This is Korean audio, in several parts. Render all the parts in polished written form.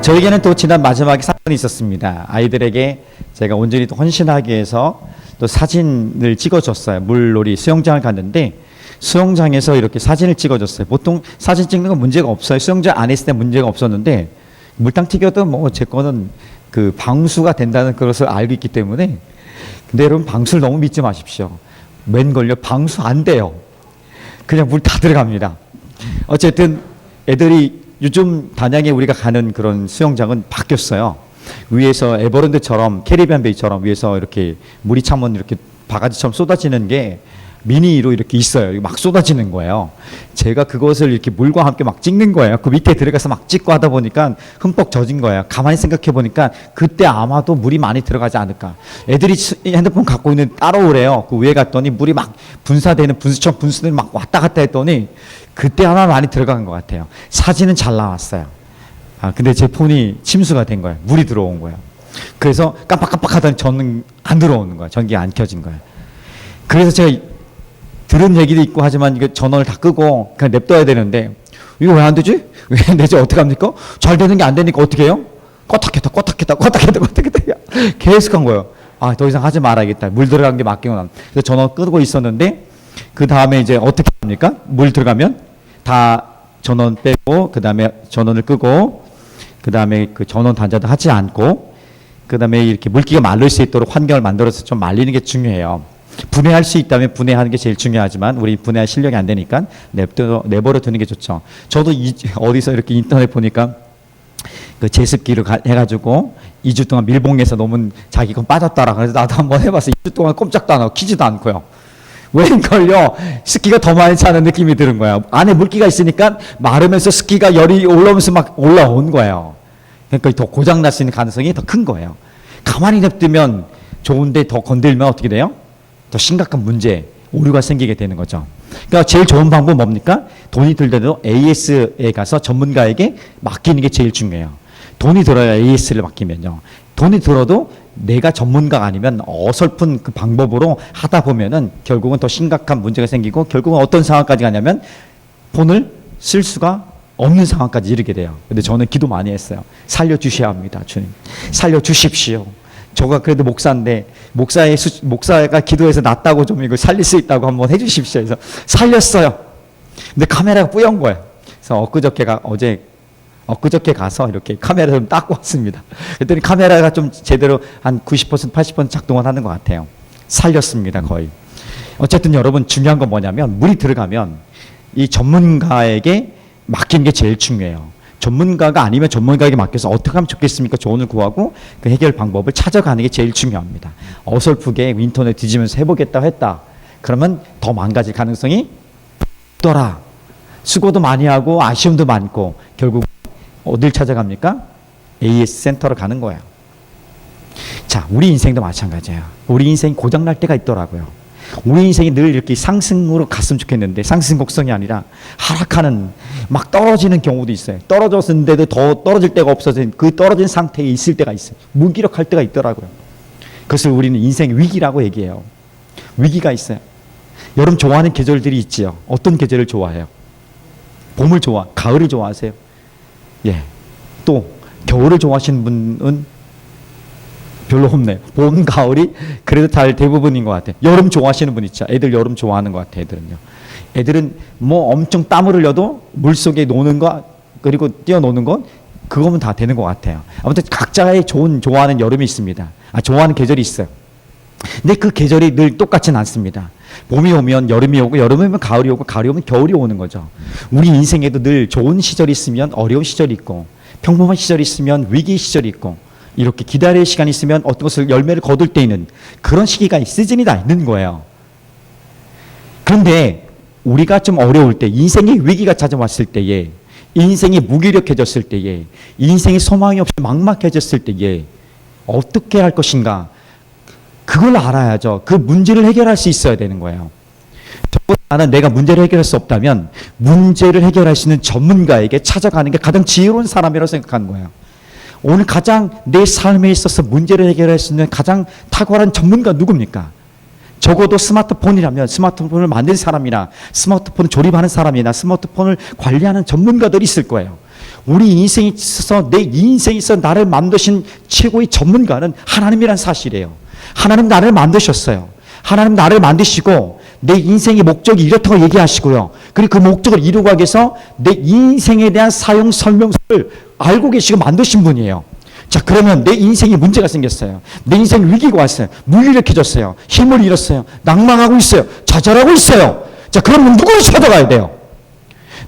저에게는 또 지난 마지막에 사건이 있었습니다. 아이들에게 제가 온전히 또 헌신하기 위해서 또 사진을 찍어줬어요. 물놀이 수영장을 갔는데 수영장에서 이렇게 사진을 찍어줬어요. 보통 사진 찍는 건 문제가 없어요. 수영장 안에 있을 때 문제가 없었는데 물탕 튀겨도 뭐 제 거는 그 방수가 된다는 것을 알고 있기 때문에. 근데 여러분, 방수를 너무 믿지 마십시오. 웬걸요? 방수 안 돼요. 그냥 물 다 들어갑니다. 어쨌든 애들이 요즘 단양에 우리가 가는 그런 수영장은 바뀌었어요. 위에서 에버랜드처럼 캐리비안 베이처럼 위에서 이렇게 물이 차면 이렇게 바가지처럼 쏟아지는 게 미니로 이렇게 있어요. 막 쏟아지는 거예요. 제가 그것을 이렇게 물과 함께 막 찍는 거예요. 그 밑에 들어가서 막 찍고 하다 보니까 흠뻑 젖은 거예요. 가만히 생각해 보니까 그때 아마도 물이 많이 들어가지 않을까. 애들이 핸드폰 갖고 있는 따라오래요. 그 위에 갔더니 물이 막 분사되는 분수처럼 분수들이 막 왔다 갔다 했더니 그때 아마 많이 들어간 것 같아요. 사진은 잘 나왔어요. 근데 제 폰이 침수가 된 거예요. 물이 들어온 거예요. 그래서 깜빡깜빡 하더니 저는 안 들어오는 거예요. 전기가 안 켜진 거예요. 그래서 제가 들은 얘기도 있고 하지만 이거 전원을 다 끄고 그냥 냅둬야 되는데 이거 왜 안 되지? 왜 안 되지? 어떻게 합니까? 잘 되는 게 안 되니까 어떻게 해요? 껐다 계속 한 거예요. 더 이상 하지 말아야겠다. 물 들어간 게 맡기고 난. 그래서 전원 끄고 있었는데 그 다음에 이제 어떻게 합니까? 물 들어가면 다 전원 빼고 그 다음에 전원을 끄고 그 다음에 그 전원 단자도 하지 않고 그 다음에 이렇게 물기가 마를 수 있도록 환경을 만들어서 좀 말리는 게 중요해요. 분해할 수 있다면 분해하는 게 제일 중요하지만 우리 분해할 실력이 안 되니까 내버려 두는 게 좋죠. 저도 어디서 이렇게 인터넷 보니까 그 제습기를 해가지고 2주 동안 밀봉해서 놓으면 자기 건 빠졌더라. 그래서 나도 한번 해봤어. 2주 동안 꼼짝도 안 하고 키지도 않고요. 웬걸요? 습기가 더 많이 차는 느낌이 드는 거야. 안에 물기가 있으니까 마르면서 습기가 열이 올라오면서 막 올라온 거예요. 그러니까 더 고장 날 수 있는 가능성이 더 큰 거예요. 가만히 냅두면 좋은데 더 건들면 어떻게 돼요? 더 심각한 문제, 오류가 생기게 되는 거죠. 그러니까 제일 좋은 방법은 뭡니까? 돈이 들더라도 AS에 가서 전문가에게 맡기는 게 제일 중요해요. 돈이 들어야 AS를 맡기면요. 돈이 들어도 내가 전문가가 아니면 어설픈 그 방법으로 하다 보면은 결국은 더 심각한 문제가 생기고 결국은 어떤 상황까지 가냐면 폰을 쓸 수가 없는 상황까지 이르게 돼요. 근데 저는 기도 많이 했어요. 살려주셔야 합니다. 주님. 살려주십시오. 저가 그래도 목사인데 목사가 기도해서 낫다고 좀 이거 살릴 수 있다고 한번 해주십시오. 그래서 살렸어요. 근데 카메라가 뿌연 거예요. 그래서 엊그저께 가서 이렇게 카메라 좀 닦고 왔습니다. 그랬더니 카메라가 좀 제대로 한 90% 80% 작동을 하는 것 같아요. 살렸습니다, 거의. 어쨌든 여러분, 중요한 건 뭐냐면 물이 들어가면 이 전문가에게 맡기는 게 제일 중요해요. 전문가가 아니면 전문가에게 맡겨서 어떻게 하면 좋겠습니까? 조언을 구하고 그 해결 방법을 찾아가는 게 제일 중요합니다. 어설프게 인터넷 뒤지면서 해보겠다고 했다. 그러면 더 망가질 가능성이 있더라. 수고도 많이 하고 아쉬움도 많고 결국 어딜 찾아갑니까? AS 센터로 가는 거예요. 자, 우리 인생도 마찬가지예요. 우리 인생 고장날 때가 있더라고요. 우리 인생이 늘 이렇게 상승으로 갔으면 좋겠는데 상승 곡선이 아니라 하락하는, 막 떨어지는 경우도 있어요. 떨어졌는데도 더 떨어질 데가 없어서 그 떨어진 상태에 있을 때가 있어요. 무기력할 때가 있더라고요. 그것을 우리는 인생 위기라고 얘기해요. 위기가 있어요. 여러분 좋아하는 계절들이 있지요. 어떤 계절을 좋아해요? 봄을 가을을 좋아하세요? 예. 또 겨울을 좋아하시는 분은 별로 없네요. 봄, 가을이 그래도 다 대부분인 것 같아요. 여름 좋아하시는 분 있죠. 애들 여름 좋아하는 것 같아요. 애들은 뭐 엄청 땀을 흘려도 물속에 노는 거 그리고 뛰어노는 건 그거면 다 되는 것 같아요. 아무튼 각자의 좋아하는 여름이 있습니다. 좋아하는 계절이 있어요. 근데 그 계절이 늘 똑같지는 않습니다. 봄이 오면 여름이 오고 여름이 오면 가을이 오고 가을이 오면 겨울이 오는 거죠. 우리 인생에도 늘 좋은 시절이 있으면 어려운 시절이 있고 평범한 시절이 있으면 위기 시절이 있고 이렇게 기다릴 시간이 있으면 어떤 것을 열매를 거둘 때 있는 그런 시기가 시즌이 다 있는 거예요. 그런데 우리가 좀 어려울 때 인생의 위기가 찾아왔을 때에 인생이 무기력해졌을 때에 인생의 소망이 없이 막막해졌을 때에 어떻게 할 것인가 그걸 알아야죠. 그 문제를 해결할 수 있어야 되는 거예요. 나는 내가 문제를 해결할 수 없다면 문제를 해결할 수 있는 전문가에게 찾아가는 게 가장 지혜로운 사람이라고 생각하는 거예요. 오늘 가장 내 삶에 있어서 문제를 해결할 수 있는 가장 탁월한 전문가 누굽니까? 적어도 스마트폰이라면 스마트폰을 만든 사람이나 스마트폰을 조립하는 사람이나 스마트폰을 관리하는 전문가들이 있을 거예요. 우리 인생에 있어서, 내 인생에 있어서 나를 만드신 최고의 전문가는 하나님이란 사실이에요. 하나님 나를 만드셨어요. 하나님 나를 만드시고 내 인생의 목적이 이렇다고 얘기하시고요. 그리고 그 목적을 이루기 위해서 내 인생에 대한 사용 설명서를 알고 계시고 만드신 분이에요. 자, 그러면 내 인생에 문제가 생겼어요. 내 인생에 위기가 왔어요. 무기력해졌어요. 힘을 잃었어요. 낭망하고 있어요. 좌절하고 있어요. 자, 그러면 누구를 찾아가야 돼요?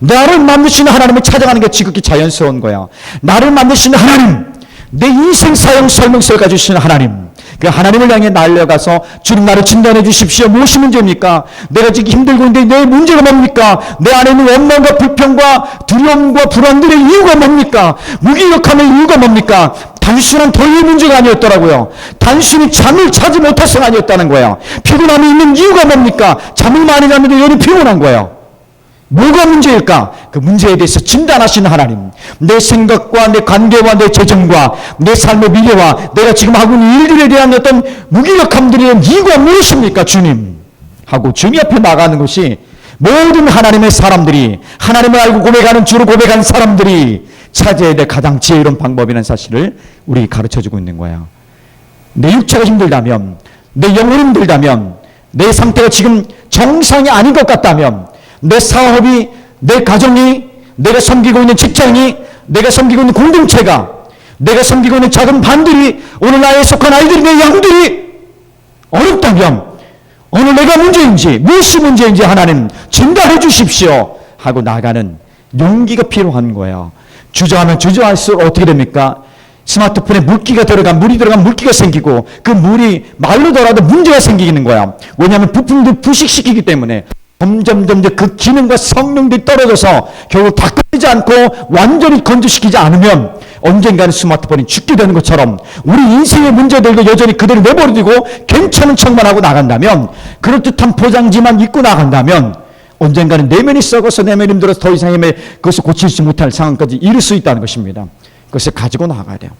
나를 만드시는 하나님을 찾아가는 게 지극히 자연스러운 거야. 나를 만드시는 하나님, 내 인생 사용 설명서를 가지시는 하나님, 그 하나님을 향해 날려가서 주님 나를 진단해 주십시오. 무엇이 문제입니까? 내가 지금 힘들고 있는데 내 문제가 뭡니까? 내 안에 있는 원망과 불평과 두려움과 불안들의 이유가 뭡니까? 무기력함의 이유가 뭡니까? 단순한 더위의 문제가 아니었더라고요. 단순히 잠을 자지 못해서가 아니었다는 거예요. 피곤함이 있는 이유가 뭡니까? 잠을 많이 잤는데 여전히 피곤한 거예요. 뭐가 문제일까? 그 문제에 대해서 진단하시는 하나님, 내 생각과 내 관계와 내 재정과 내 삶의 미래와 내가 지금 하고 있는 일들에 대한 어떤 무기력함들의 이유가 무엇입니까? 주님 하고 주님 앞에 나가는 것이 모든 하나님의 사람들이, 하나님을 알고 고백하는 주로 고백하는 사람들이 찾아야 될 가장 지혜로운 방법이라는 사실을 우리 가르쳐주고 있는 거예요. 내 육체가 힘들다면, 내 영혼이 힘들다면, 내 상태가 지금 정상이 아닌 것 같다면, 내 사업이, 내 가정이, 내가 섬기고 있는 직장이, 내가 섬기고 있는 공동체가, 내가 섬기고 있는 작은 반들이, 오늘 나에 속한 아이들이, 내 양들이 어렵다면 오늘 내가 문제인지 무엇이 문제인지 하나님 진단해 주십시오 하고 나가는 용기가 필요한 거예요. 주저하면 주저할수록 어떻게 됩니까? 스마트폰에 물기 들어간 물기가 생기고 그 물이 마르더라도 문제가 생기는 거야. 왜냐하면 부품들 부식시키기 때문에 점점 그 기능과 성능들이 떨어져서 결국 다 꺼내지 않고 완전히 건조시키지 않으면 언젠가는 스마트폰이 죽게 되는 것처럼 우리 인생의 문제들도 여전히 그대로 내버려두고 괜찮은 척만 하고 나간다면, 그럴듯한 포장지만 입고 나간다면 언젠가는 내면이 썩어서 내면이 힘들어서 더 이상 그것을 고칠 수 못할 상황까지 이를 수 있다는 것입니다. 그것을 가지고 나가야 돼요.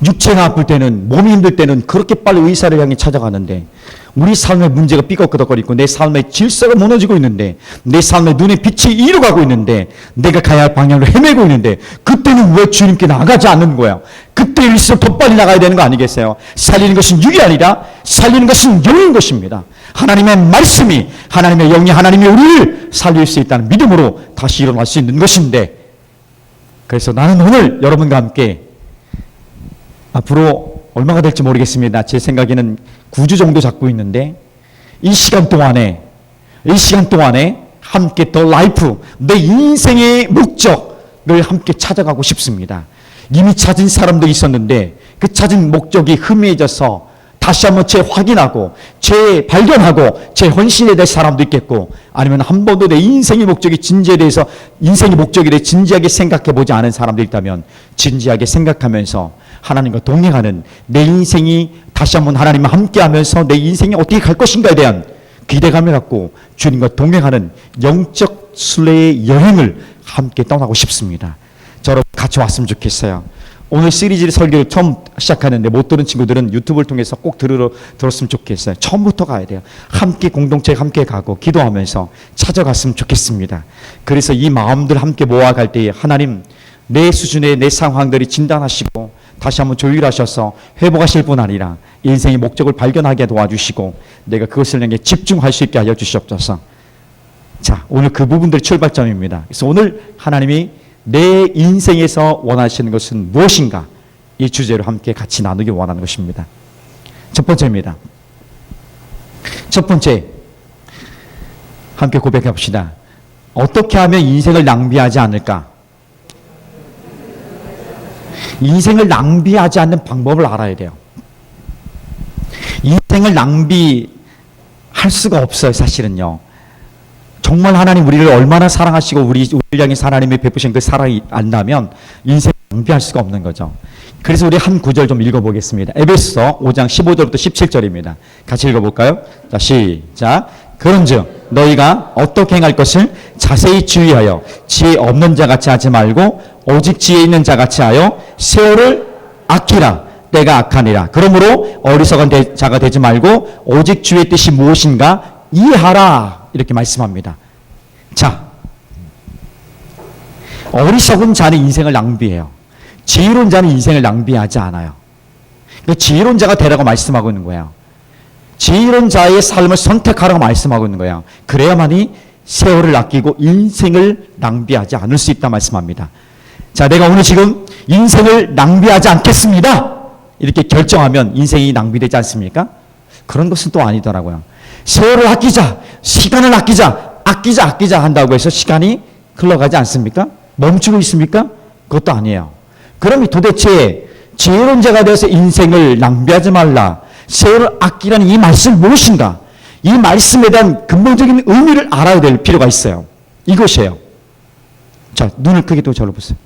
육체가 아플 때는, 몸이 힘들 때는 그렇게 빨리 의사를 향해 찾아가는데, 우리 삶의 문제가 삐걱삐걱거리고 내 삶의 질서가 무너지고 있는데, 내 삶의 눈에 빛이 이루어가고 있는데, 내가 가야 할 방향으로 헤매고 있는데 그때는 왜 주님께 나가지 않는 거예요? 그때일수록 더 빨리 나가야 되는 거 아니겠어요? 살리는 것은 육이 아니라 살리는 것은 영인 것입니다. 하나님의 말씀이, 하나님의 영이, 하나님이 우리를 살릴 수 있다는 믿음으로 다시 일어날 수 있는 것인데, 그래서 나는 오늘 여러분과 함께 앞으로 얼마가 될지 모르겠습니다. 제 생각에는 9주 정도 잡고 있는데 이 시간 동안에 함께 더 라이프, 내 인생의 목적을 함께 찾아가고 싶습니다. 이미 찾은 사람도 있었는데 그 찾은 목적이 희미해져서 다시 한번 재확인하고 재발견하고 재헌신에 될 사람도 있겠고, 아니면 한 번도 내 인생의 목적이 진지에 대해서, 인생의 목적에 대해 진지하게 생각해 보지 않은 사람도 있다면 진지하게 생각하면서 하나님과 동행하는 내 인생이 다시 한번 하나님과 함께하면서 내 인생이 어떻게 갈 것인가에 대한 기대감을 갖고 주님과 동행하는 영적 순례의 여행을 함께 떠나고 싶습니다. 저랑 같이 왔으면 좋겠어요. 오늘 시리즈 설교를 처음 시작하는데 못 들은 친구들은 유튜브를 통해서 꼭 들었으면 좋겠어요. 처음부터 가야 돼요. 함께 공동체에 함께 가고 기도하면서 찾아갔으면 좋겠습니다. 그래서 이 마음들 함께 모아갈 때에 하나님, 내 수준의 내 상황들이 진단하시고 다시 한번 조율하셔서 회복하실 뿐 아니라 인생의 목적을 발견하게 도와주시고 내가 그것을 향해 집중할 수 있게 하여 주시옵소서. 자, 오늘 그 부분들이 출발점입니다. 그래서 오늘 하나님이 내 인생에서 원하시는 것은 무엇인가, 이 주제로 함께 같이 나누기 원하는 것입니다. 첫 번째입니다. 첫 번째, 함께 고백해 봅시다. 어떻게 하면 인생을 낭비하지 않을까? 인생을 낭비하지 않는 방법을 알아야 돼요. 인생을 낭비할 수가 없어요, 사실은요. 정말 하나님 우리를 얼마나 사랑하시고 우리를 향해 하나님이 베푸신 그 사랑이 안다면 인생을 낭비할 수가 없는 거죠. 그래서 우리 한 구절 좀 읽어보겠습니다. 에베소서 5장 15절부터 17절입니다. 같이 읽어볼까요? 자, 시작. 그런즉 너희가 어떻게 행할 것을 자세히 주의하여 지혜 없는 자 같이 하지 말고 오직 지혜 있는 자 같이 하여 세월을 아끼라. 때가 악하니라. 그러므로 어리석은 자가 되지 말고 오직 주의 뜻이 무엇인가 이해하라. 이렇게 말씀합니다. 자, 어리석은 자는 인생을 낭비해요. 지혜로운 자는 인생을 낭비하지 않아요. 그 지혜로운 자가 되라고 말씀하고 있는 거예요. 지혜로운 자의 삶을 선택하라고 말씀하고 있는 거예요. 그래야만이 세월을 아끼고 인생을 낭비하지 않을 수 있다 말씀합니다. 자, 내가 오늘 지금 인생을 낭비하지 않겠습니다. 이렇게 결정하면 인생이 낭비되지 않습니까? 그런 것은 또 아니더라고요. 세월을 아끼자, 시간을 아끼자 한다고 해서 시간이 흘러가지 않습니까? 멈추고 있습니까? 그것도 아니에요. 그럼 도대체 지혜로운 자가 되어서 인생을 낭비하지 말라, 세월을 아끼라는 이 말씀이 무엇인가? 이 말씀에 대한 근본적인 의미를 알아야 될 필요가 있어요. 이것이에요. 자, 눈을 크게 또 저로 보세요.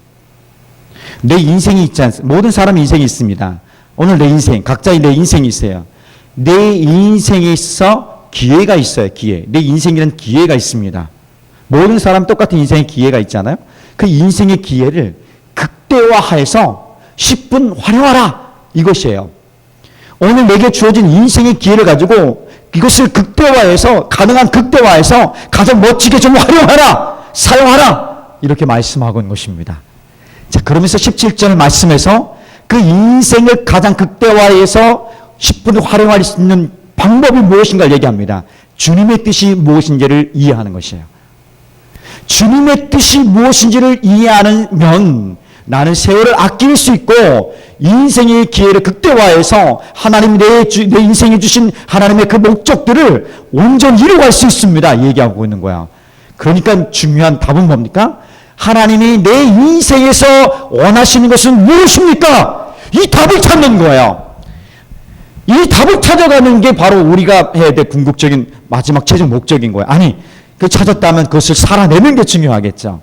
내 인생이 있지 않습니까? 모든 사람의 인생이 있습니다. 오늘 내 인생, 각자의 내 인생이 있어요. 내 인생에서 기회가 있어요. 기회. 내 인생이라는 기회가 있습니다. 모든 사람 똑같은 인생의 기회가 있잖아요. 그 인생의 기회를 극대화해서 10분 활용하라. 이것이에요. 오늘 내게 주어진 인생의 기회를 가지고 이것을 극대화해서, 가능한 극대화해서 가장 멋지게 좀 활용하라. 사용하라. 이렇게 말씀하고 있는 것입니다. 자, 그러면서 17절 말씀에서 그 인생을 가장 극대화해서 10분을 활용할 수 있는 방법이 무엇인가를 얘기합니다. 주님의 뜻이 무엇인지를 이해하는 것이에요. 주님의 뜻이 무엇인지를 이해하면 나는 세월을 아낄 수 있고 인생의 기회를 극대화해서 하나님이 내 인생에 주신 하나님의 그 목적들을 온전히 이루어갈 수 있습니다. 얘기하고 있는 거야. 그러니까 중요한 답은 뭡니까? 하나님이 내 인생에서 원하시는 것은 무엇입니까? 이 답을 찾는 거예요. 이 답을 찾아가는 게 바로 우리가 해야 될 궁극적인 마지막 최종 목적인 거예요. 아니, 그 찾았다면 그것을 살아내는 게 중요하겠죠.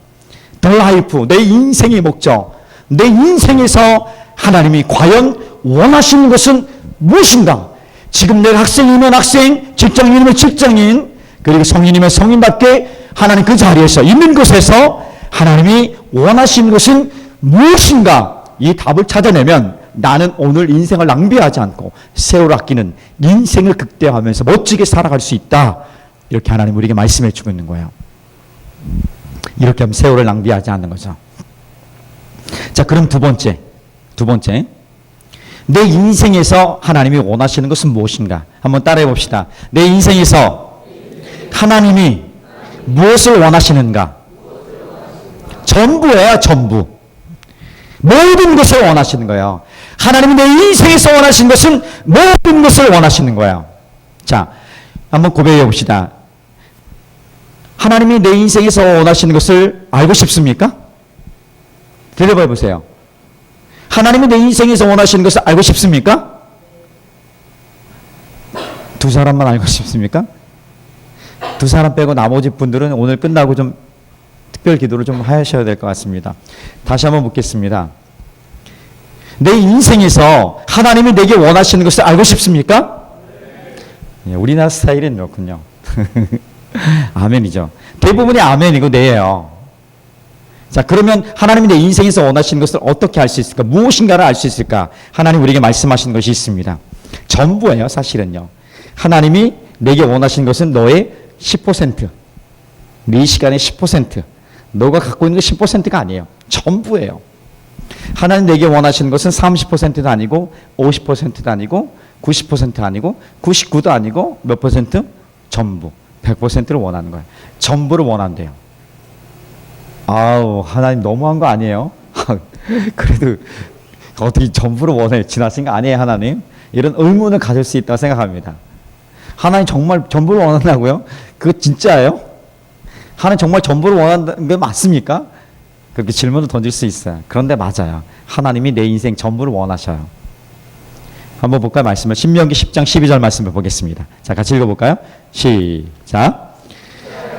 The life, 내 인생의 목적, 내 인생에서 하나님이 과연 원하시는 것은 무엇인가? 지금 내가 학생이면 학생, 직장인이면 직장인, 그리고 성인이면 성인답게 하나님 그 자리에서 있는 곳에서 하나님이 원하시는 것은 무엇인가? 이 답을 찾아내면 나는 오늘 인생을 낭비하지 않고 세월 아끼는 인생을 극대화하면서 멋지게 살아갈 수 있다. 이렇게 하나님 우리에게 말씀해 주고 있는 거예요. 이렇게 하면 세월을 낭비하지 않는 거죠. 자, 그럼 두 번째. 내 인생에서 하나님이 원하시는 것은 무엇인가? 한번 따라해 봅시다. 내 인생에서 하나님이 무엇을 원하시는가? 전부예요, 전부. 모든 것을 원하시는 거예요. 하나님이 내 인생에서 원하시는 것은 모든 것을 원하시는 거예요. 자, 한번 고백해 봅시다. 하나님이 내 인생에서 원하시는 것을 알고 싶습니까? 대답해 보세요. 하나님이 내 인생에서 원하시는 것을 알고 싶습니까? 두 사람만 알고 싶습니까? 두 사람 빼고 나머지 분들은 오늘 끝나고 좀 특별 기도를 좀 하셔야 될 것 같습니다. 다시 한번 묻겠습니다. 내 인생에서 하나님이 내게 원하시는 것을 알고 싶습니까? 네. 우리나라 스타일은 그렇군요. 아멘이죠. 대부분이 아멘이고 네예요. 자, 그러면 하나님이 내 인생에서 원하시는 것을 어떻게 알 수 있을까? 무엇인가를 알 수 있을까? 하나님 우리에게 말씀하시는 것이 있습니다. 전부예요, 사실은요. 하나님이 내게 원하시는 것은 너의 10%, 네 시간의 10%, 너가 갖고 있는 게 10%가 아니에요. 전부예요. 하나님 내게 원하시는 것은 30%도 아니고 50%도 아니고 90% 아니고 99도 아니고 몇 퍼센트? 전부. 100%를 원하는 거예요. 전부를 원한대요. 아우, 하나님 너무한 거 아니에요? 그래도 어떻게 전부를 원해요? 지나친 거 아니에요, 하나님? 이런 의문을 가질 수 있다고 생각합니다. 하나님 정말 전부를 원한다고요? 그거 진짜예요? 하나님 정말 전부를 원한다는 게 맞습니까? 그렇게 질문을 던질 수 있어요. 그런데 맞아요. 하나님이 내 인생 전부를 원하셔요. 한번 볼까요? 말씀을 신명기 10장 12절 말씀을 보겠습니다. 자, 같이 읽어볼까요? 시작.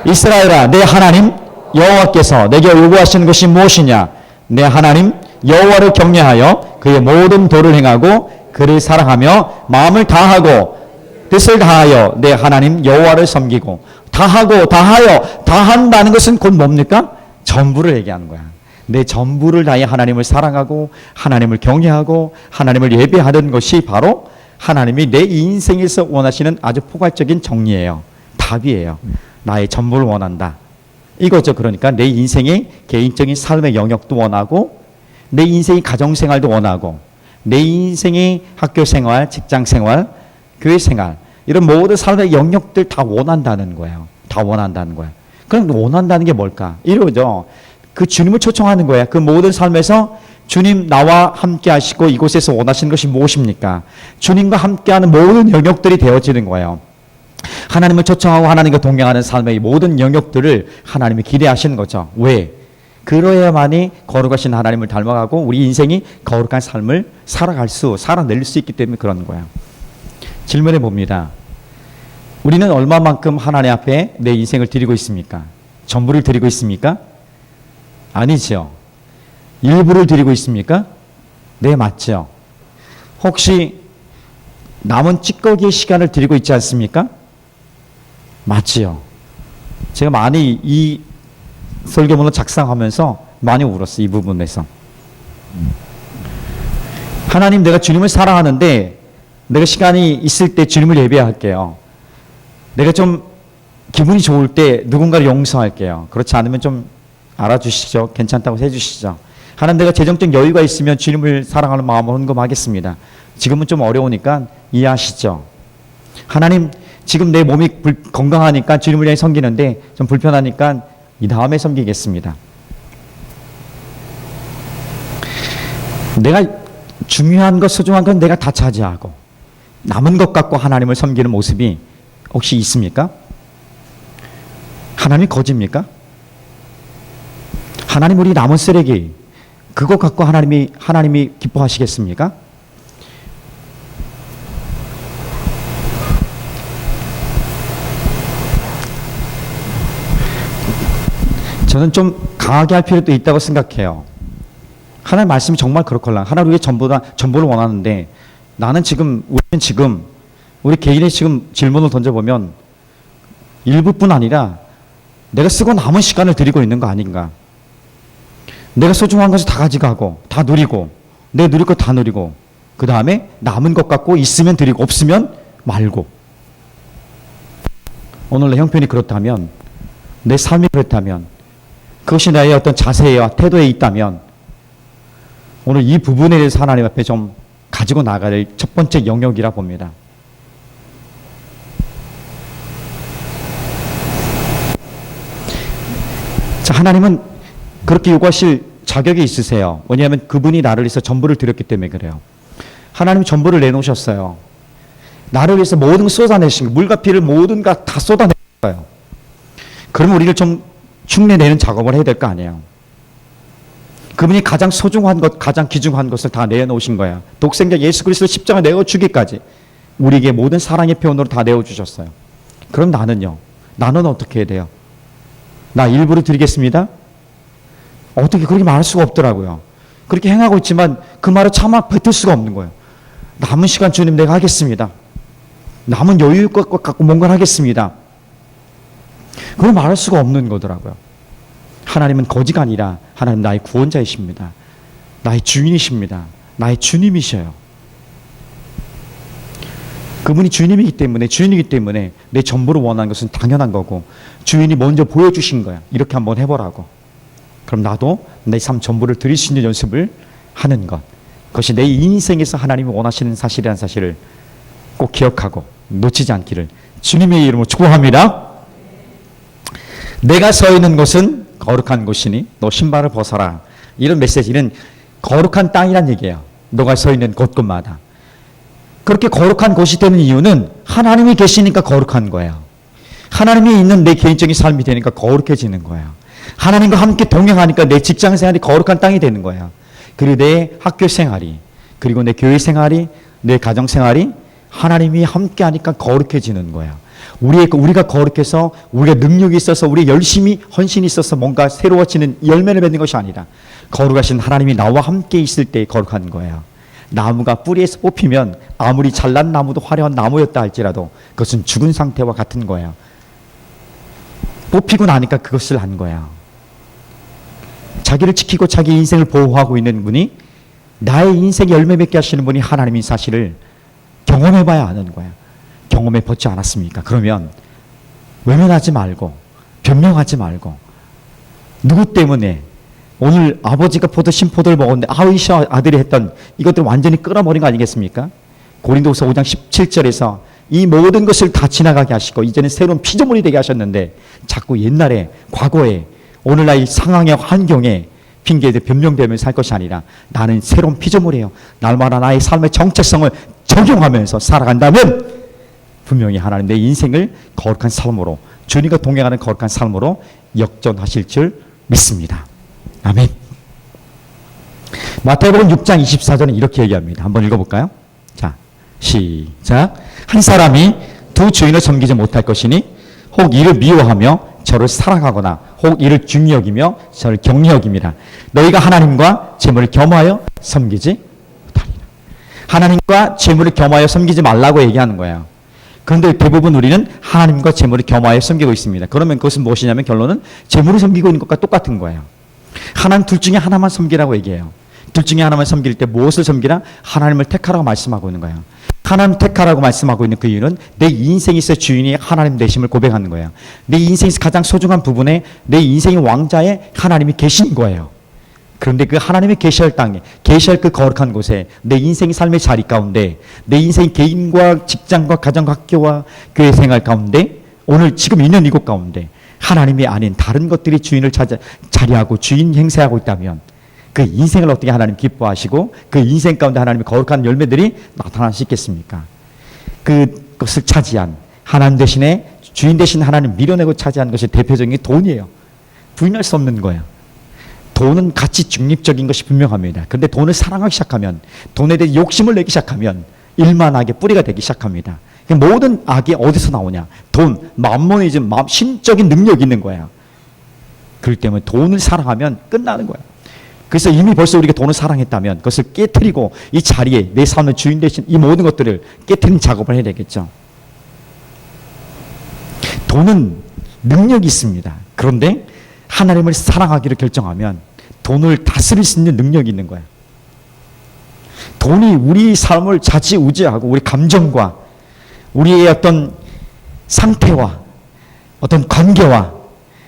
이스라엘아, 내 하나님 여호와께서 내게 요구하시는 것이 무엇이냐? 내 하나님 여호와를 경외하여 그의 모든 도를 행하고 그를 사랑하며 마음을 다하고 뜻을 다하여 내 하나님 여호와를 섬기고 다하여 다한다는 것은 곧 뭡니까? 전부를 얘기하는 거야. 내 전부를 다해 하나님을 사랑하고 하나님을 경외하고 하나님을 예배하는 것이 바로 하나님이 내 인생에서 원하시는 아주 포괄적인 정리예요. 답이에요. 나의 전부를 원한다. 이거죠. 그러니까 내 인생의 개인적인 삶의 영역도 원하고 내 인생의 가정생활도 원하고 내 인생의 학교생활, 직장생활, 교회생활 이런 모든 삶의 영역들 다 원한다는 거예요. 다 원한다는 거예요. 그럼 원한다는 게 뭘까? 이러죠. 그 주님을 초청하는 거예요. 그 모든 삶에서 주님 나와 함께 하시고 이곳에서 원하시는 것이 무엇입니까? 주님과 함께하는 모든 영역들이 되어지는 거예요. 하나님을 초청하고 하나님과 동행하는 삶의 모든 영역들을 하나님이 기대하시는 거죠. 왜? 그러야만이 거룩하신 하나님을 닮아가고 우리 인생이 거룩한 삶을 살아낼 수 있기 때문에 그런 거예요. 질문해 봅니다. 우리는 얼마만큼 하나님 앞에 내 인생을 드리고 있습니까? 전부를 드리고 있습니까? 아니죠. 일부를 드리고 있습니까? 네, 맞죠. 혹시 남은 찌꺼기의 시간을 드리고 있지 않습니까? 맞지요. 제가 많이 이 설교문을 작성하면서 많이 울었어요. 이 부분에서. 하나님, 내가 주님을 사랑하는데 내가 시간이 있을 때 주님을 예배할게요. 내가 좀 기분이 좋을 때 누군가를 용서할게요. 그렇지 않으면 좀 알아주시죠. 괜찮다고 해주시죠. 하나님, 내가 재정적 여유가 있으면 주님을 사랑하는 마음으로 헌금하겠습니다. 지금은 좀 어려우니까 이해하시죠. 하나님, 지금 내 몸이 건강하니까 주님을 향해 섬기는데 좀 불편하니까 이 다음에 섬기겠습니다. 내가 중요한 것, 소중한 건 내가 다 차지하고 남은 것 갖고 하나님을 섬기는 모습이 혹시 있습니까? 하나님이 거짓입니까? 하나님, 우리 남은 쓰레기 그거 갖고 하나님이 기뻐하시겠습니까? 저는 좀 강하게 할 필요도 있다고 생각해요. 하나님 말씀이 정말 그렇걸라. 하나님 우리의 전부를 원하는데 우리는 지금 우리 개인의 지금 질문을 던져보면 일부뿐 아니라 내가 쓰고 남은 시간을 드리고 있는 거 아닌가. 내가 소중한 것을 다 가져가고 다 누리고 내 누릴 것 다 누리고 그 다음에 남은 것 갖고 있으면 드리고 없으면 말고. 오늘 내 형편이 그렇다면, 내 삶이 그렇다면, 그것이 나의 어떤 자세와 태도에 있다면 오늘 이 부분에 대해서 하나님 앞에 좀 가지고 나가야 될 첫 번째 영역이라 봅니다. 자, 하나님은 그렇게 요구하실 자격이 있으세요. 왜냐하면 그분이 나를 위해서 전부를 드렸기 때문에 그래요. 하나님이 전부를 내놓으셨어요. 나를 위해서 모든 걸 쏟아내신, 물과 피를 모든 것 다 쏟아내셨어요. 그러면 우리를 좀 흉내내는 작업을 해야 될 거 아니에요. 그분이 가장 소중한 것, 가장 귀중한 것을 다 내놓으신 거야. 독생자 예수 그리스도 십자가 내어주기까지 우리에게 모든 사랑의 표현으로 다 내어주셨어요. 그럼 나는요? 나는 어떻게 해야 돼요? 나 일부를 드리겠습니다. 어떻게 그렇게 말할 수가 없더라고요. 그렇게 행하고 있지만 그 말을 차마 뱉을 수가 없는 거예요. 남은 시간 주님 내가 하겠습니다. 남은 여유 것 갖고 뭔가를 하겠습니다. 그걸 말할 수가 없는 거더라고요. 하나님은 거지가 아니라 하나님 나의 구원자이십니다. 나의 주인이십니다. 나의 주님이셔요. 그분이 주인이기 때문에 내 전부를 원하는 것은 당연한 거고 주인이 먼저 보여주신 거야. 이렇게 한번 해보라고. 그럼 나도 내 삶 전부를 드릴 수 있는 연습을 하는 것. 그것이 내 인생에서 하나님이 원하시는 사실이라는 사실을 꼭 기억하고 놓치지 않기를 주님의 이름으로 축복합니다. 내가 서 있는 곳은 거룩한 곳이니 너 신발을 벗어라. 이런 메시지는 거룩한 땅이란 얘기예요. 너가 서 있는 곳곳마다. 그렇게 거룩한 곳이 되는 이유는 하나님이 계시니까 거룩한 거예요. 하나님이 있는 내 개인적인 삶이 되니까 거룩해지는 거예요. 하나님과 함께 동행하니까 내 직장 생활이 거룩한 땅이 되는 거예요. 그리고 내 학교 생활이, 그리고 내 교회 생활이, 내 가정 생활이 하나님이 함께 하니까 거룩해지는 거예요. 우리가 거룩해서 우리가 능력이 있어서 우리 열심히 헌신이 있어서 뭔가 새로워지는 열매를 맺는 것이 아니라 거룩하신 하나님이 나와 함께 있을 때 거룩한 거예요. 나무가 뿌리에서 뽑히면 아무리 잘난 나무도 화려한 나무였다 할지라도 그것은 죽은 상태와 같은 거예요. 뽑히고 나니까 그것을 한 거예요. 자기를 지키고 자기 인생을 보호하고 있는 분이 나의 인생 열매 맺게 하시는 분이 하나님인 사실을 경험해봐야 아는 거예요. 경험해 보지 않았습니까? 그러면 외면하지 말고 변명하지 말고 누구 때문에? 오늘 아버지가 포도 신포도를 먹었는데 아이샤 아들이 했던 이것들 완전히 끌어버린 거 아니겠습니까? 고린도후서 5장 17절에서 이 모든 것을 다 지나가게 하시고 이제는 새로운 피조물이 되게 하셨는데 자꾸 옛날에 과거에 오늘날 이 상황의 환경에 핑계대 변명되면서 살 것이 아니라 나는 새로운 피조물이에요. 날마다 나의 삶의 정체성을 적용하면서 살아간다면 분명히 하나님 내 인생을 거룩한 삶으로 주님과 동행하는 거룩한 삶으로 역전하실 줄 믿습니다. 아멘. 마태복음 6장 24절은 이렇게 얘기합니다. 한번 읽어볼까요? 자, 시작. 한 사람이 두 주인을 섬기지 못할 것이니 혹 이를 미워하며 저를 사랑하거나 혹 이를 중히 여기며 저를 경히 여김이라. 너희가 하나님과 재물을 겸하여 섬기지 못하리라. 하나님과 재물을 겸하여 섬기지 말라고 얘기하는 거예요. 그런데 대부분 우리는 하나님과 재물을 겸하여 섬기고 있습니다. 그러면 그것은 무엇이냐면 결론은 재물을 섬기고 있는 것과 똑같은 거예요. 하나님 둘 중에 하나만 섬기라고 얘기해요. 둘 중에 하나만 섬길 때 무엇을 섬기라? 하나님을 택하라고 말씀하고 있는 거예요. 하나님 택하라고 말씀하고 있는 그 이유는 내 인생에서 주인이 하나님 되심을 고백하는 거예요. 내 인생에서 가장 소중한 부분에 내 인생의 왕자에 하나님이 계신 거예요. 그런데 그 하나님의 계시할 땅에, 계시할 그 거룩한 곳에 내 인생의 삶의 자리 가운데 내 인생의 개인과 직장과 가정과 학교와 교회 생활 가운데 오늘 지금 있는 이곳 가운데 하나님이 아닌 다른 것들이 주인을 자리하고 주인 행세하고 있다면 그 인생을 어떻게 하나님 기뻐하시고 그 인생 가운데 하나님의 거룩한 열매들이 나타날 수 있겠습니까? 그것을 차지한 하나님 대신에 주인 대신 하나님 밀어내고 차지한 것이 대표적인 게 돈이에요. 부인할 수 없는 거예요. 돈은 가치 중립적인 것이 분명합니다. 그런데 돈을 사랑하기 시작하면 돈에 대해 욕심을 내기 시작하면 일만하게 뿌리가 되기 시작합니다. 모든 악이 어디서 나오냐? 돈, 맘모니즘, 신적인 능력이 있는 거예요. 그렇기 때문에 돈을 사랑하면 끝나는 거예요. 그래서 이미 벌써 우리가 돈을 사랑했다면 그것을 깨트리고 이 자리에 내 삶의 주인 되신 이 모든 것들을 깨트리는 작업을 해야 되겠죠. 돈은 능력이 있습니다. 그런데 하나님을 사랑하기를 결정하면 돈을 다스릴 수 있는 능력이 있는 거예요. 돈이 우리 삶을 좌지우지하고 우리 감정과 우리의 어떤 상태와 어떤 관계와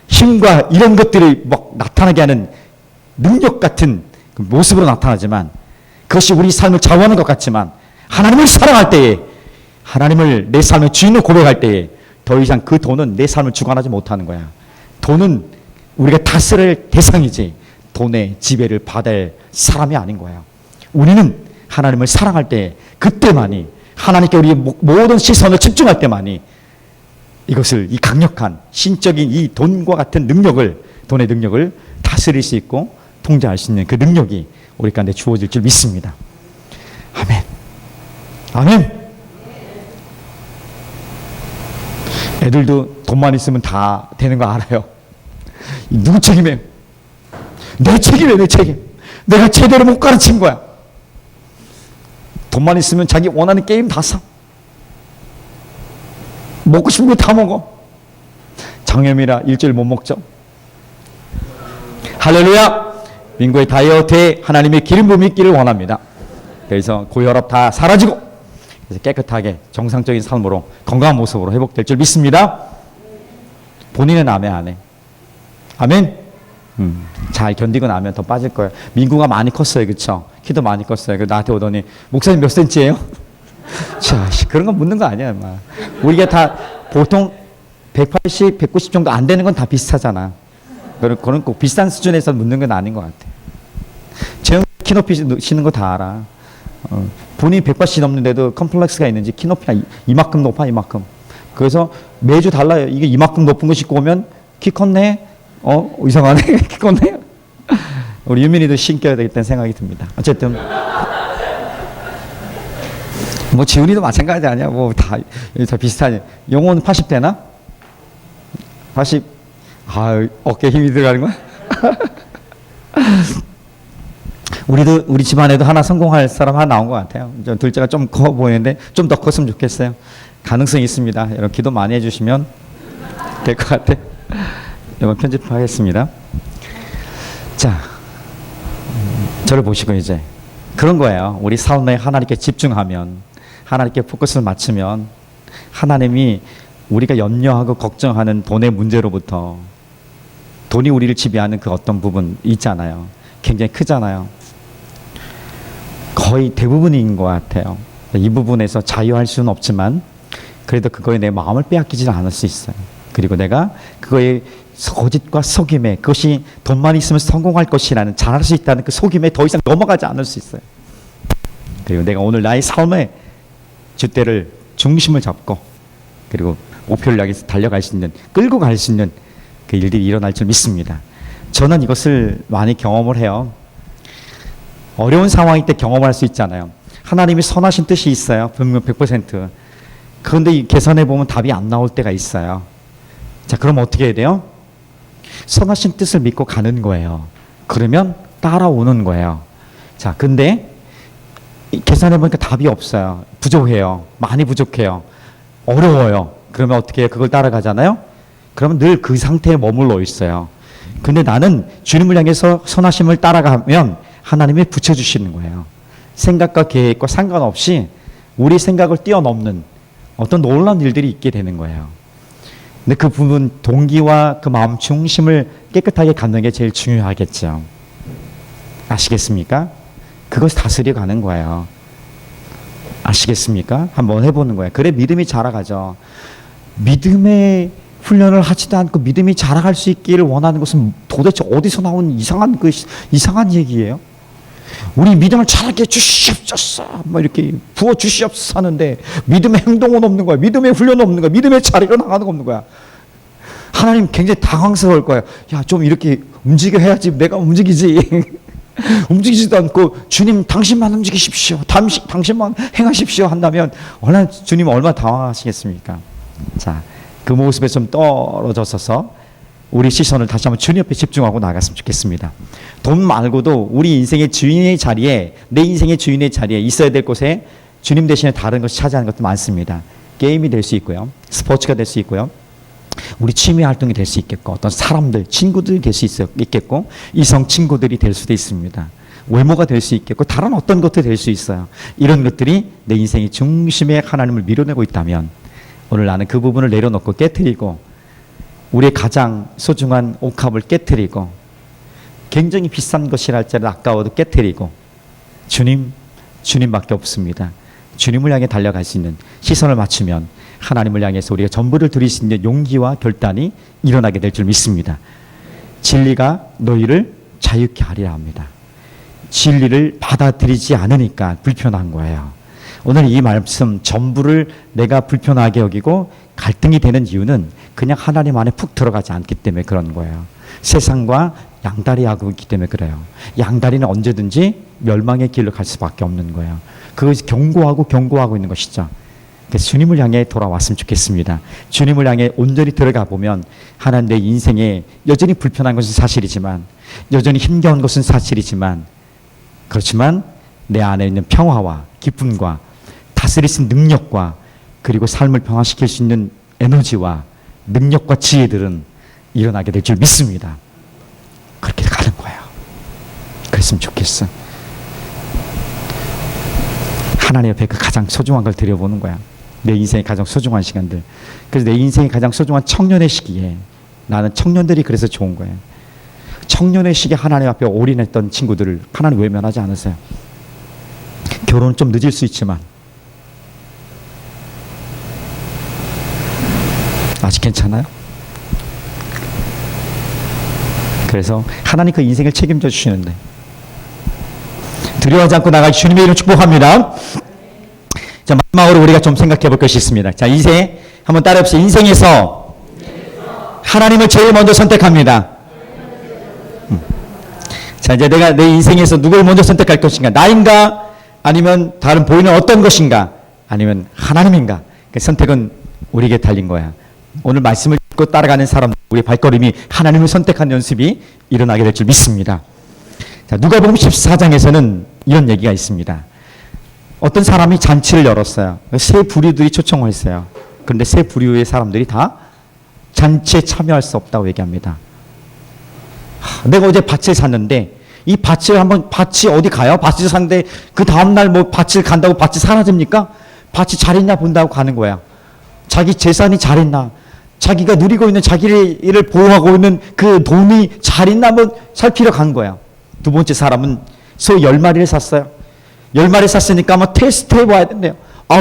힘과 이런 것들이 막 나타나게 하는 능력 같은 그 모습으로 나타나지만 그것이 우리 삶을 좌우하는 것 같지만 하나님을 사랑할 때에 하나님을 내 삶의 주인으로 고백할 때에 더 이상 그 돈은 내 삶을 주관하지 못하는 거야. 돈은 우리가 다스릴 대상이지 돈의 지배를 받을 사람이 아닌 거예요. 우리는 하나님을 사랑할 때 그때만이 하나님께 우리의 모든 시선을 집중할 때만이 이것을 이 강력한 신적인 이 돈과 같은 능력을 돈의 능력을 다스릴 수 있고 통제할 수 있는 그 능력이 우리 가운데 주어질 줄 믿습니다. 아멘. 아멘. 애들도 돈만 있으면 다 되는 거 알아요. 누구 책임이에요? 내 책임이에요. 내 책임. 내가 제대로 못 가르친 거야. 돈만 있으면 자기 원하는 게임 다 사. 먹고 싶은 거 다 먹어. 장염이라 일주일 못 먹죠. 할렐루야. 민구의 다이어트에 하나님의 기름 부음이 있기를 원합니다. 그래서 고혈압 다 사라지고 그래서 깨끗하게 정상적인 삶으로 건강한 모습으로 회복될 줄 믿습니다. 본인은 아멘 안 해? 아멘? 잘 견디고 나면 더 빠질 거예요. 민구가 많이 컸어요. 그쵸? 키도 많이 컸어요. 나한테 오더니 목사님 몇 센치예요? 자, 그런 거 묻는 거 아니야. 막. 우리가 다 보통 180, 190 정도 안 되는 건 다 비슷하잖아. 그런 꼭 비슷한 수준에서 묻는 건 아닌 것 같아. 재영 키 높이 시는 거 다 알아. 본인이 180 넘는데도 컴플렉스가 있는지 키 높이가 이만큼 높아 이만큼. 그래서 매주 달라요. 이게 이만큼 높은 거 신고 오면 키 컸네. 이상하네. 키 컸네. 우리 유민이도 신겨야 되겠다는 생각이 듭니다. 어쨌든 뭐 지훈이도 마찬가지 아니야. 뭐 다 비슷하니. 영호는 80 되나? 80. 어깨에 힘이 들어가는 거야? 우리 집안에도 하나 성공할 사람 하나 나온 것 같아요. 둘째가 좀 커 보이는데 좀 더 컸으면 좋겠어요. 가능성이 있습니다. 여러분 기도 많이 해주시면 될 것 같아. 이번 편집하겠습니다. 자, 저를 보시고 이제 그런 거예요. 우리 삶에 하나님께 집중하면, 하나님께 포커스를 맞추면 하나님이 우리가 염려하고 걱정하는 돈의 문제로부터 돈이 우리를 지배하는 그 어떤 부분 있잖아요. 굉장히 크잖아요. 거의 대부분인 것 같아요. 이 부분에서 자유할 수는 없지만 그래도 그거에 내 마음을 빼앗기지 않을 수 있어요. 그리고 내가 그거에 거짓과 속임에 그것이 돈만 있으면 성공할 것이라는 잘할 수 있다는 그 속임에 더 이상 넘어가지 않을 수 있어요. 그리고 내가 오늘 나의 삶의 줏대를 중심을 잡고 그리고 목표를 향해서 달려갈 수 있는 끌고 갈 수 있는 그 일들이 일어날 줄 믿습니다. 저는 이것을 많이 경험을 해요. 어려운 상황일 때 경험할 수 있잖아요. 하나님이 선하신 뜻이 있어요. 분명 100%. 그런데 이 계산해 보면 답이 안 나올 때가 있어요. 자, 그럼 어떻게 해야 돼요? 선하신 뜻을 믿고 가는 거예요. 그러면 따라오는 거예요. 자, 근데 계산해 보니까 답이 없어요. 부족해요. 많이 부족해요. 어려워요. 그러면 어떻게 해요? 그걸 따라가잖아요. 그러면 늘 그 상태에 머물러 있어요. 근데 나는 주님을 향해서 선하심을 따라가면 하나님이 붙여주시는 거예요. 생각과 계획과 상관없이 우리 생각을 뛰어넘는 어떤 놀라운 일들이 있게 되는 거예요. 근데 그 부분 동기와 그 마음 중심을 깨끗하게 갖는 게 제일 중요하겠죠. 아시겠습니까? 그것을 다스려 가는 거예요. 아시겠습니까? 한번 해보는 거예요. 그래 믿음이 자라가죠. 믿음의 훈련을 하지도 않고 믿음이 자라갈 수 있기를 원하는 것은 도대체 어디서 나온 이상한 얘기예요? 우리 믿음을 자라게 주시옵소서 뭐 이렇게 부어 주시옵소서 하는데 믿음의 행동은 없는 거야. 믿음의 훈련은 없는 거야. 믿음의 자리로 나가는 거 없는 거야. 하나님 굉장히 당황스러울 거예요. 야, 좀 이렇게 움직여 해야지 내가 움직이지. 움직이지도 않고 주님 당신만 움직이십시오. 당신만 행하십시오 한다면 주님 얼마나 당황하시겠습니까? 자, 그 모습에 좀 떨어져서 우리 시선을 다시 한번 주님 옆에 집중하고 나갔으면 좋겠습니다. 돈 말고도 우리 인생의 주인의 자리에 내 인생의 주인의 자리에 있어야 될 곳에 주님 대신에 다른 것을 차지하는 것도 많습니다. 게임이 될 수 있고요. 스포츠가 될 수 있고요. 우리 취미 활동이 될 수 있겠고 어떤 사람들, 친구들이 될 수 있겠고 이성 친구들이 될 수도 있습니다. 외모가 될 수 있겠고 다른 어떤 것도 될 수 있어요. 이런 것들이 내 인생의 중심에 하나님을 밀어내고 있다면 오늘 나는 그 부분을 내려놓고 깨트리고 우리의 가장 소중한 옥합을 깨트리고 굉장히 비싼 것이라 할지라도 아까워도 깨트리고 주님밖에 없습니다. 주님을 향해 달려갈 수 있는 시선을 맞추면 하나님을 향해서 우리가 전부를 드릴 수 있는 용기와 결단이 일어나게 될 줄 믿습니다. 진리가 너희를 자유케 하리라 합니다. 진리를 받아들이지 않으니까 불편한 거예요. 오늘 이 말씀 전부를 내가 불편하게 여기고 갈등이 되는 이유는 그냥 하나님 안에 푹 들어가지 않기 때문에 그런 거예요. 세상과 양다리하고 있기 때문에 그래요. 양다리는 언제든지 멸망의 길로 갈 수밖에 없는 거예요. 그것이 경고하고 있는 것이죠. 그래서 주님을 향해 돌아왔으면 좋겠습니다. 주님을 향해 온전히 들어가 보면 하나님 내 인생에 여전히 불편한 것은 사실이지만 여전히 힘겨운 것은 사실이지만 그렇지만 내 안에 있는 평화와 기쁨과 다스릴 수 있는 능력과 그리고 삶을 평화시킬 수 있는 에너지와 능력과 지혜들은 일어나게 될 줄 믿습니다. 그렇게 가는 거예요. 그랬으면 좋겠어. 하나님 옆에 그 가장 소중한 걸 드려보는 거야. 내 인생의 가장 소중한 시간들. 그래서 내 인생의 가장 소중한 청년의 시기에 나는 청년들이 그래서 좋은 거예요. 청년의 시기에 하나님 앞에 올인했던 친구들을 하나님 외면하지 않으세요. 결혼은 좀 늦을 수 있지만 아직 괜찮아요? 그래서 하나님 그 인생을 책임져 주시는데 두려워하지 않고 나갈 주님의 이름 축복합니다. 자, 마지막으로 우리가 좀 생각해 볼 것이 있습니다. 자, 인생 한번 따라해봅시다. 인생에서 하나님을 제일 먼저 선택합니다. 자, 이제 내가 내 인생에서 누굴 먼저 선택할 것인가? 나인가? 아니면 다른 보이는 어떤 것인가? 아니면 하나님인가? 그 선택은 우리에게 달린 거야. 오늘 말씀을 듣고 따라가는 사람, 우리 발걸음이 하나님을 선택한 연습이 일어나게 될 줄 믿습니다. 자, 누가복음 14장에서는 이런 얘기가 있습니다. 어떤 사람이 잔치를 열었어요. 세 부류들이 초청을 했어요. 그런데 세 부류의 사람들이 다 잔치에 참여할 수 없다고 얘기합니다. 내가 어제 밭을 샀는데 이 밭이 어디 가요? 밭을 샀는데 그 다음날 뭐 밭을 간다고 밭이 사라집니까? 밭이 잘했나 본다고 가는 거야. 자기 재산이 잘했나? 자기가 누리고 있는 자기를 보호하고 있는 그 돈이 잘 있나 한번 살피러 간 거야. 두 번째 사람은 소 10마리를 샀어요. 10마리 샀으니까 아마 테스트 해봐야 된대요.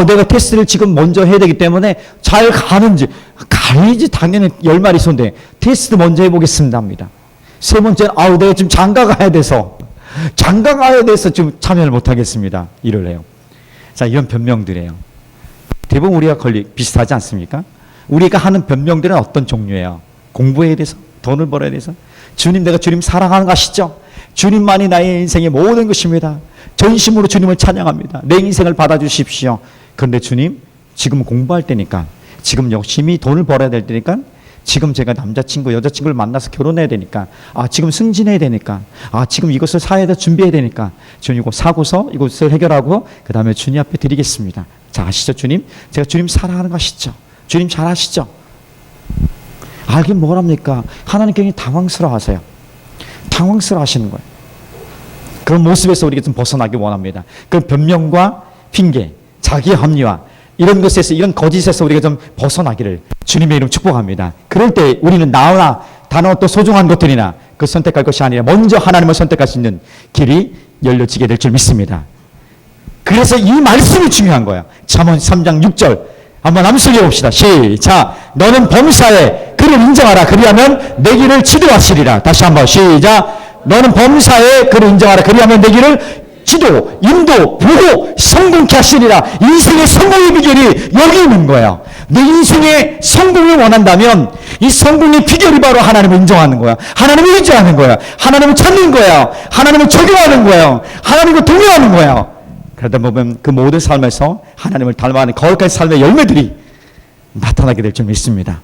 내가 테스트를 지금 먼저 해야 되기 때문에 잘 가는지, 가야지 당연히 10마리 소인데 테스트 먼저 해보겠습니다 합니다. 세 번째는 내가 지금 장가 가야 돼서 지금 참여를 못하겠습니다. 일을 해요. 자, 이런 변명들이에요. 대부분 우리가 비슷하지 않습니까? 우리가 하는 변명들은 어떤 종류예요? 공부해야 돼서, 돈을 벌어야 돼서, 내가 주님 사랑하는 거 아시죠? 주님만이 나의 인생의 모든 것입니다. 전심으로 주님을 찬양합니다. 내 인생을 받아주십시오. 그런데 주님, 지금 공부할 때니까, 지금 열심히 돈을 벌어야 될 때니까, 지금 제가 남자친구, 여자친구를 만나서 결혼해야 되니까, 지금 승진해야 되니까, 지금 이것을 사야 돼 준비해야 되니까, 주님 이거 사고서 이것을 해결하고, 그 다음에 주님 앞에 드리겠습니다. 자, 아시죠, 주님? 제가 주님 사랑하는 거 아시죠? 주님 잘 아시죠? 알긴 뭘 합니까? 하나님 굉장히 당황스러워 하세요. 당황스러워 하시는 거예요. 그런 모습에서 우리가 좀 벗어나기 원합니다. 그 변명과 핑계, 자기 합리화, 이런 것에서, 이런 거짓에서 우리가 좀 벗어나기를 주님의 이름 축복합니다. 그럴 때 우리는 나나 다른 어떤 소중한 것들이나 그 선택할 것이 아니라 먼저 하나님을 선택할 수 있는 길이 열려지게 될 줄 믿습니다. 그래서 이 말씀이 중요한 거야. 잠언 3장 6절 한번 암송해 봅시다. 시작. 너는 범사에 그를 인정하라. 그리하면 내 길을 치도하시리라. 다시 한번 시작. 너는 범사에 그를 인정하라. 그리하면 내 길을 지도, 인도, 보호, 성공케 하시리라. 인생의 성공의 비결이 여기 있는 거예요. 내 인생의 성공을 원한다면 이 성공의 비결이 바로 하나님을 인정하는 거야. 하나님을 의지하는 거야. 하나님을 찾는 거야. 하나님을 적용하는 거야. 하나님을 동의하는 거야. 그러다 보면 그 모든 삶에서 하나님을 닮아가는 거룩한 삶의 열매들이 나타나게 될 줄 믿습니다.